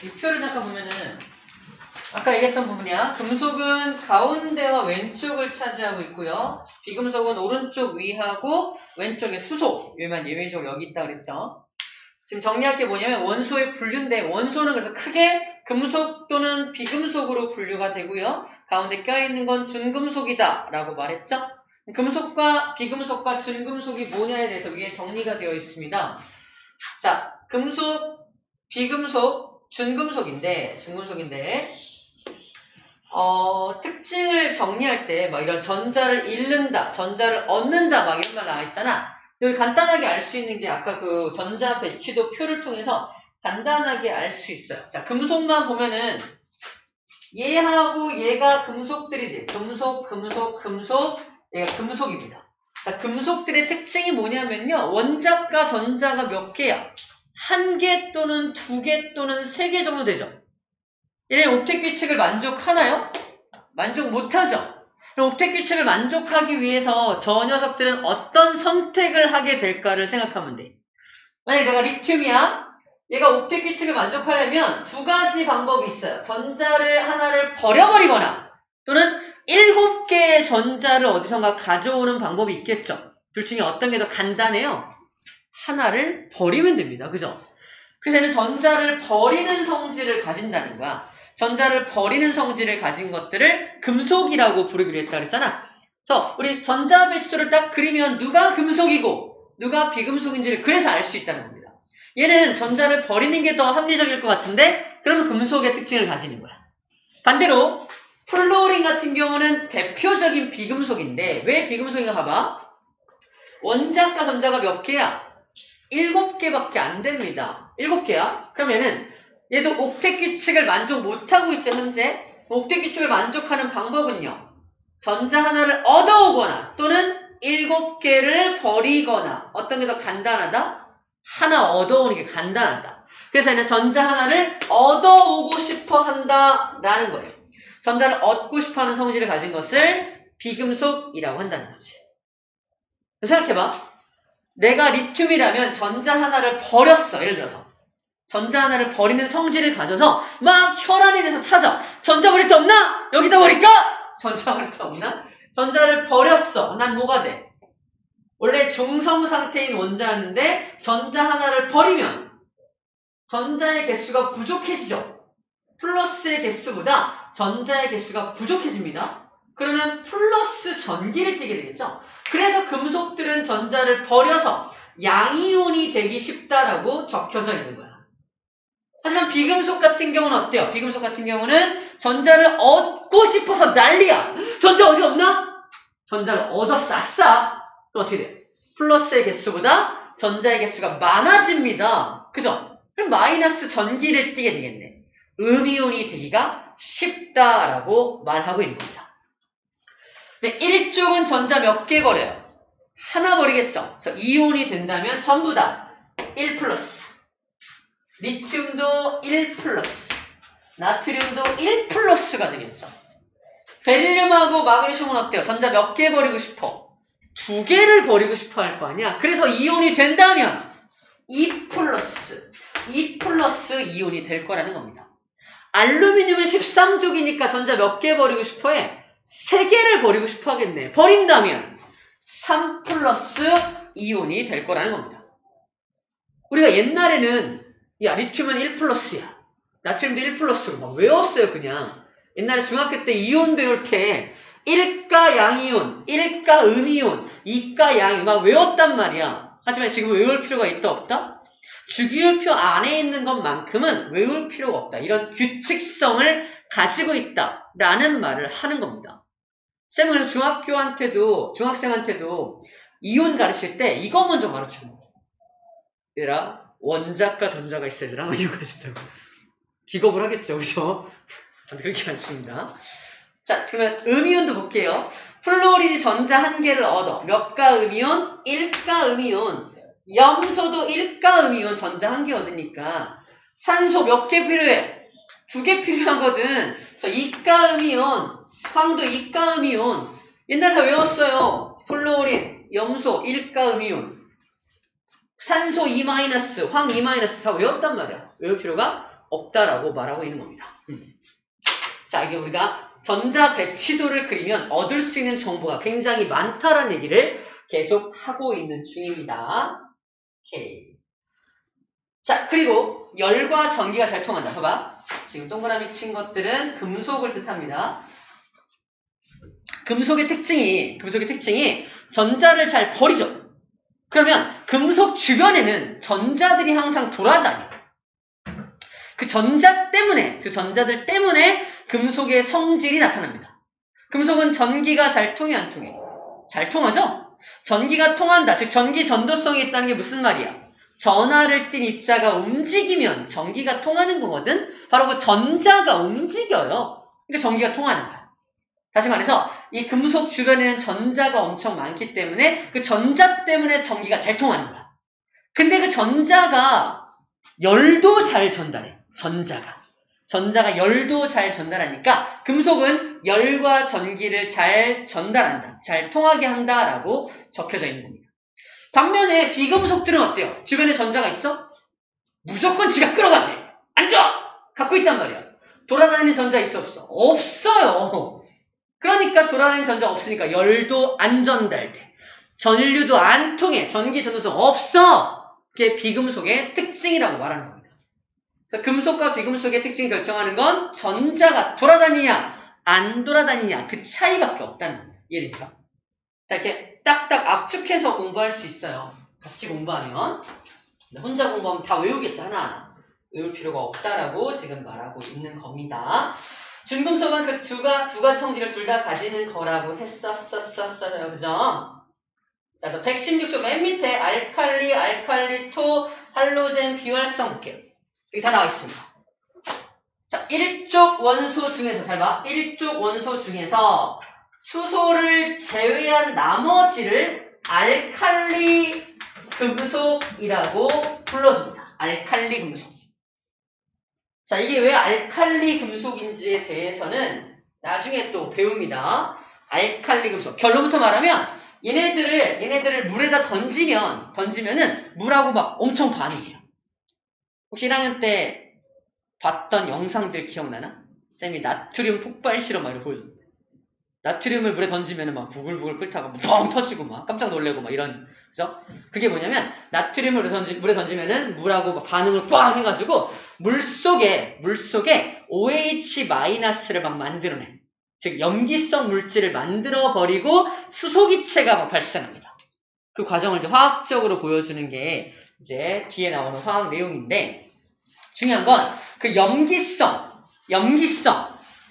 이 표를 잠깐 보면은 아까 얘기했던 부분이야. 금속은 가운데와 왼쪽을 차지하고 있고요. 비금속은 오른쪽 위하고 왼쪽에 수소. 여기만 예외적으로 여기 있다 그랬죠. 지금 정리할 게 뭐냐면 원소의 분류인데 원소는 그래서 크게 금속 또는 비금속으로 분류가 되고요. 가운데 껴있는 건 준금속이다 라고 말했죠. 금속과 비금속과 준금속이 뭐냐에 대해서 위에 정리가 되어 있습니다. 자, 금속, 비금속, 준금속인데 특징을 정리할 때 막 이런 전자를 잃는다, 전자를 얻는다 막 이런 말 나와 있잖아. 우리 간단하게 알 수 있는 게 아까 그 전자 배치도 표를 통해서 간단하게 알 수 있어요. 자, 금속만 보면은 얘하고 얘가 금속들이지. 금속, 얘가 금속입니다. 자, 금속들의 특징이 뭐냐면요. 원자과 전자가 몇 개야? 1개 또는 2개 또는 3개 정도 되죠. 얘네 옥텟 규칙을 만족하나요? 만족 못하죠. 옥텟 규칙을 만족하기 위해서 저 녀석들은 어떤 선택을 하게 될까를 생각하면 돼. 만약에 내가 리튬이야. 얘가 옥텟 규칙을 만족하려면 2가지 방법이 있어요. 전자를 하나를 버려버리거나 또는 7개의 전자를 어디선가 가져오는 방법이 있겠죠. 둘 중에 어떤 게 더 간단해요? 하나를 버리면 됩니다. 그죠? 그래서 얘는 전자를 버리는 성질을 가진다는 거야. 전자를 버리는 성질을 가진 것들을 금속이라고 부르기로 했다 그랬잖아. 그래서 우리 전자 배치도를 딱 그리면 누가 금속이고 누가 비금속인지를 그래서 알 수 있다는 겁니다. 얘는 전자를 버리는 게 더 합리적일 것 같은데 그러면 금속의 특징을 가지는 거야. 반대로 플루오린 같은 경우는 대표적인 비금속인데 왜 비금속인가 봐봐. 원자과 전자가 몇 개야? 7개밖에 안 됩니다. 7개야? 그러면은 얘도 옥텟 규칙을 만족 못하고 있죠, 현재. 옥텟 규칙을 만족하는 방법은요. 전자 하나를 얻어오거나 또는 7개를 버리거나 어떤 게 더 간단하다? 하나 얻어오는 게 간단하다. 그래서 얘는 전자 하나를 얻어오고 싶어 한다라는 거예요. 전자를 얻고 싶어 하는 성질을 가진 것을 비금속이라고 한다는 거지. 생각해봐. 내가 리튬이라면 전자 하나를 버렸어. 예를 들어서. 전자 하나를 버리는 성질을 가져서 막 혈안에 대해서 찾아. 전자 버릴 데 없나? 여기다 버릴까? 전자 버릴 데 없나? 전자를 버렸어. 난 뭐가 돼? 원래 중성 상태인 원자였는데 전자 하나를 버리면 전자의 개수가 부족해지죠. 플러스의 개수보다 전자의 개수가 부족해집니다. 그러면 플러스 전기를 띠게 되겠죠. 그래서 금속들은 전자를 버려서 양이온이 되기 쉽다라고 적혀져 있는 거야. 하지만 비금속 같은 경우는 어때요? 비금속 같은 경우는 전자를 얻고 싶어서 난리야. 전자 어디 없나? 전자를 얻었어. 아싸. 그럼 어떻게 돼요? 플러스의 개수보다 전자의 개수가 많아집니다. 그죠? 그럼 마이너스 전기를 띠게 되겠네. 음이온이 되기가 쉽다라고 말하고 있는 겁니다. 근데 1쪽은 전자 몇 개 버려요? 하나 버리겠죠. 그래서 이온이 된다면 전부 다 1 플러스. 리튬도 1 플러스. 나트륨도 1 플러스가 되겠죠. 베릴륨하고 마그네슘은 어때요? 전자 몇 개 버리고 싶어? 2개를 버리고 싶어 할 거 아니야? 그래서 이온이 된다면 2 플러스. 2 플러스 이온이 될 거라는 겁니다. 알루미늄은 13족이니까 전자 몇 개 버리고 싶어 해? 3개를 버리고 싶어 하겠네. 버린다면 3 플러스 이온이 될 거라는 겁니다. 우리가 옛날에는 야 리튬은 1 플러스야. 나트륨도 1 플러스로 막 외웠어요 그냥. 옛날에 중학교 때 이온 배울 때 1가 양이온, 1가 음이온, 2가 양이온 막 외웠단 말이야. 하지만 지금 외울 필요가 있다 없다? 주기율표 안에 있는 것만큼은 외울 필요가 없다. 이런 규칙성을 가지고 있다라는 말을 하는 겁니다. 쌤은 그래서 중학생한테도 이온 가르칠 때 이거 먼저 가르치는 거예요. 얘들아, 원자과 전자가 있어야 되라. 이거 가르친다고. 기겁을 하겠죠, 그죠? 그렇게 가르칩니다. 자, 그러면 음이온도 볼게요. 플루오린이 전자 1개를 얻어. 몇 가 음이온? 1가 음이온. 염소도 1가 음이온 전자 1개 얻으니까 산소 몇 개 필요해? 2개 필요하거든. 그래서 2가 음이온, 황도 2가 음이온. 옛날에 다 외웠어요. 플루오린, 염소 1가 음이온. 산소 2-, 황 2- 다 외웠단 말이야. 외울 필요가 없다라고 말하고 있는 겁니다. 자, 이게 우리가 전자 배치도를 그리면 얻을 수 있는 정보가 굉장히 많다라는 얘기를 계속 하고 있는 중입니다. 오케이. 자, 그리고 열과 전기가 잘 통한다. 봐봐. 지금 동그라미 친 것들은 금속을 뜻합니다. 금속의 특징이 전자를 잘 버리죠. 그러면 금속 주변에는 전자들이 항상 돌아다녀. 그 전자들 때문에 금속의 성질이 나타납니다. 금속은 전기가 잘 통해, 안 통해? 잘 통하죠? 전기가 통한다. 즉, 전기 전도성이 있다는 게 무슨 말이야? 전하를 띤 입자가 움직이면 전기가 통하는 거거든? 바로 그 전자가 움직여요. 그러니까 전기가 통하는 거야. 다시 말해서, 이 금속 주변에는 전자가 엄청 많기 때문에 그 전자 때문에 전기가 잘 통하는 거야. 근데 그 전자가 열도 잘 전달해. 전자가 열도 잘 전달하니까 금속은 열과 전기를 잘 전달한다. 잘 통하게 한다라고 적혀져 있는 겁니다. 반면에 비금속들은 어때요? 주변에 전자가 있어? 무조건 지가 끌어가지. 앉아! 갖고 있단 말이야. 돌아다니는 전자 있어 없어? 없어요. 그러니까 돌아다니는 전자 없으니까 열도 안 전달돼. 전류도 안 통해. 전기 전도성 없어. 그게 비금속의 특징이라고 말하는 겁니다. 그래서 금속과 비금속의 특징을 결정하는 건 전자가 돌아다니냐 안 돌아다니냐 그 차이밖에 없다는 겁니다. 이해됩니까? 자, 이렇게 딱딱 압축해서 공부할 수 있어요. 같이 공부하면. 혼자 공부하면 다 외우겠지, 하나하나. 외울 필요가 없다라고 지금 말하고 있는 겁니다. 준금속은 그 두 가지 성질을 둘 다 가지는 거라고 했었어요. 그죠? 자, 그래서 116쪽 맨 밑에 알칼리, 토, 할로젠, 비활성 볼게요. 여기 다 나와 있습니다. 자, 1쪽 원소 중에서, 잘 봐. 1쪽 원소 중에서 수소를 제외한 나머지를 알칼리 금속이라고 불러줍니다. 알칼리 금속. 자, 이게 왜 알칼리 금속인지에 대해서는 나중에 또 배웁니다. 알칼리 금속. 결론부터 말하면 얘네들을 물에다 던지면은 물하고 막 엄청 반응해요. 혹시 1학년 때 봤던 영상들 기억나나? 쌤이 나트륨 폭발 실험 막 이렇게 보여줬는데. 나트륨을 물에 던지면은 막 부글부글 끓다가 뻥 터지고 막 깜짝 놀래고 막 이런, 그죠? 그게 뭐냐면, 나트륨을 물에 던지면은 물하고 막 반응을 꽝 해가지고, 물 속에 OH-를 막 만들어내. 즉, 염기성 물질을 만들어버리고 수소기체가 막 발생합니다. 그 과정을 이제 화학적으로 보여주는 게 이제 뒤에 나오는 화학 내용인데, 중요한 건 그 염기성,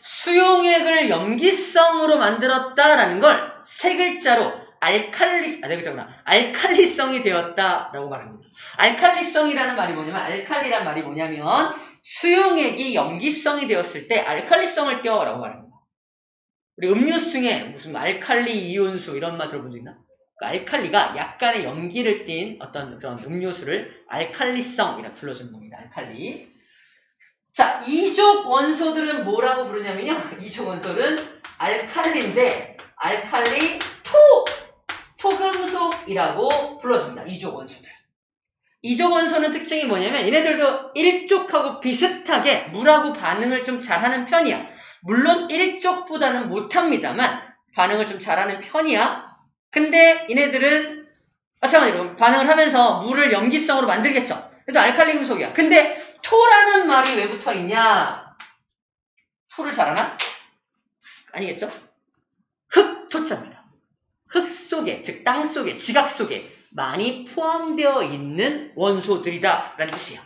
수용액을 염기성으로 만들었다라는 걸 세 글자로 네 글자구나. 알칼리성이 되었다라고 말합니다. 알칼리성이라는 말이 뭐냐면, 알칼리란 말이 뭐냐면, 수용액이 염기성이 되었을 때 알칼리성을 떼어라고 말합니다. 우리 음료수 중에 무슨 알칼리 이온수 이런 말 들어본 적 있나? 그 알칼리가 약간의 염기를 띤 어떤 그런 음료수를 알칼리성이라고 불러주는 겁니다. 알칼리. 자, 이족 원소들은 뭐라고 부르냐면요. 이족 원소는 알칼리인데, 알칼리 토금속이라고 불러줍니다. 이족 원소들. 이족 원소는 특징이 뭐냐면, 얘네들도 1족하고 비슷하게 물하고 반응을 좀 잘하는 편이야. 물론 1족보다는 못합니다만, 반응을 좀 잘하는 편이야. 근데 얘네들은, 마찬가지로 반응을 하면서 물을 염기성으로 만들겠죠. 그래도 알칼리 금속이야. 근데 토라는 말이 왜 붙어 있냐? 토를 잘하나? 아니겠죠? 흑토자입니다. 흙 속에, 즉 땅 속에, 지각 속에 많이 포함되어 있는 원소들이다 라는 뜻이에요.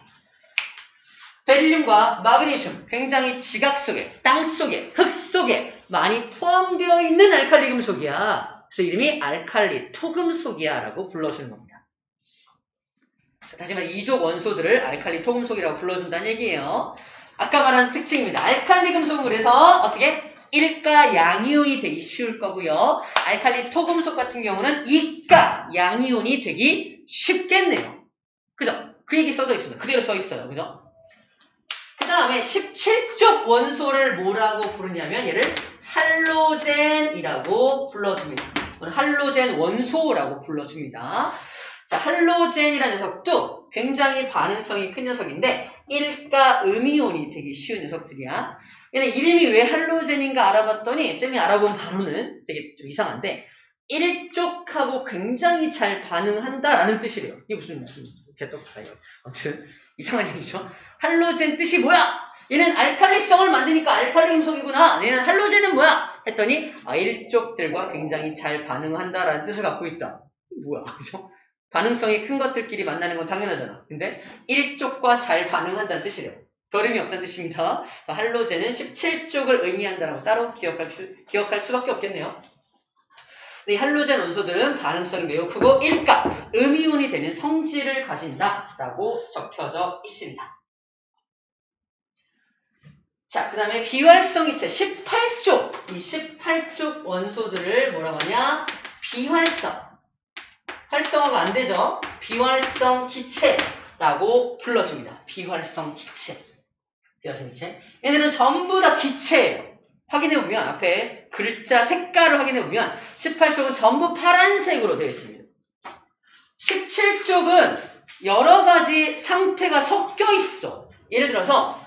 베릴륨과 마그네슘, 굉장히 지각 속에, 땅 속에, 흙 속에 많이 포함되어 있는 알칼리 금속이야. 그래서 이름이 알칼리 토금속이야 라고 불러주는 겁니다. 다시 말해, 이족 원소들을 알칼리 토금속이라고 불러준다는 얘기예요. 아까 말한 특징입니다. 알칼리 금속은 그래서 어떻게? 일가 양이온이 되기 쉬울 거고요. 알칼리 토금속 같은 경우는 이가 양이온이 되기 쉽겠네요. 그죠? 그 얘기 써져 있습니다. 그대로 써 있어요. 그죠? 그 다음에 17족 원소를 뭐라고 부르냐면 얘를 할로젠이라고 불러줍니다. 할로젠 원소라고 불러줍니다. 자, 할로젠이라는 녀석도 굉장히 반응성이 큰 녀석인데 일가 음이온이 되게 쉬운 녀석들이야. 얘는 이름이 왜 할로젠인가 알아봤더니 쌤이 알아본 바로는 되게 좀 이상한데 일족하고 굉장히 잘 반응한다라는 뜻이래요. 이게 무슨 말이에요? 개떡하다 이거. 아무튼 이상한 얘기죠. 할로젠 뜻이 뭐야? 얘는 알칼리성을 만드니까 알칼리 음석이구나. 얘는 할로젠은 뭐야? 했더니 일족들과 굉장히 잘 반응한다라는 뜻을 갖고 있다. 뭐야, 그죠? 반응성이 큰 것들끼리 만나는 건 당연하잖아. 근데 일족과 잘 반응한다는 뜻이래요. 걸음이 없다는 뜻입니다. 할로젠은 17족을 의미한다라고 따로 기억할 수밖에 없겠네요. 이 할로젠 원소들은 반응성이 매우 크고 일가, 음이온이 되는 성질을 가진다라고 적혀져 있습니다. 자, 그 다음에 비활성 기체 18족. 이 18족 원소들을 뭐라고 하냐? 비활성. 활성화가 안 되죠? 비활성 기체라고 불러줍니다. 비활성 기체. 비활성 기체. 얘네들은 전부 다 기체예요. 확인해보면 앞에 글자 색깔을 해보면 18쪽은 전부 파란색으로 되어 있습니다. 17쪽은 여러 가지 상태가 섞여 있어. 예를 들어서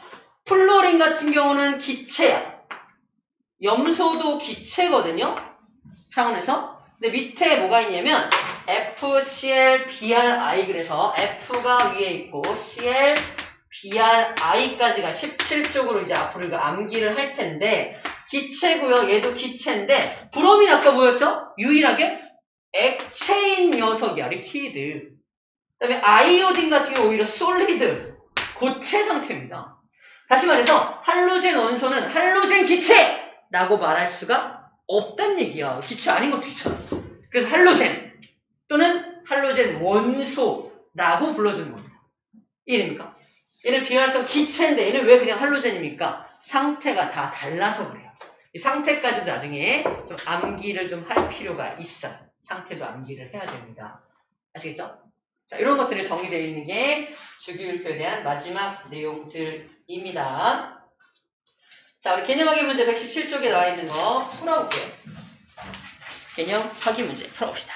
플로린 같은 경우는 기체야. 염소도 기체거든요. 상온에서. 근데 밑에 뭐가 있냐면 FCl, BrI 그래서 F가 위에 있고 Cl, BrI까지가 17쪽으로 이제 앞으로 이거 암기를 할 텐데 기체고요. 얘도 기체인데 브로민 아까 뭐였죠? 유일하게 액체인 녀석이야. 리퀴드. 그 다음에 아이오딘 같은 경우 오히려 솔리드. 고체 상태입니다. 다시 말해서 할로젠 원소는 할로젠 기체라고 말할 수가 없단 얘기야. 기체 아닌 것도 있잖아. 그래서 할로젠 또는 할로젠 원소라고 불러주는 겁니다. 이해됩니까? 얘는 비활성 기체인데 얘는 왜 그냥 할로젠입니까? 상태가 다 달라서 그래요. 이 상태까지도 나중에 좀 암기를 좀 할 필요가 있어요. 상태도 암기를 해야 됩니다. 아시겠죠? 자, 이런 것들이 정리되어 있는 게 주기율표에 대한 마지막 내용들입니다. 자, 우리 개념 확인 문제 117쪽에 나와 있는 거 풀어볼게요. 개념 확인 문제 풀어봅시다.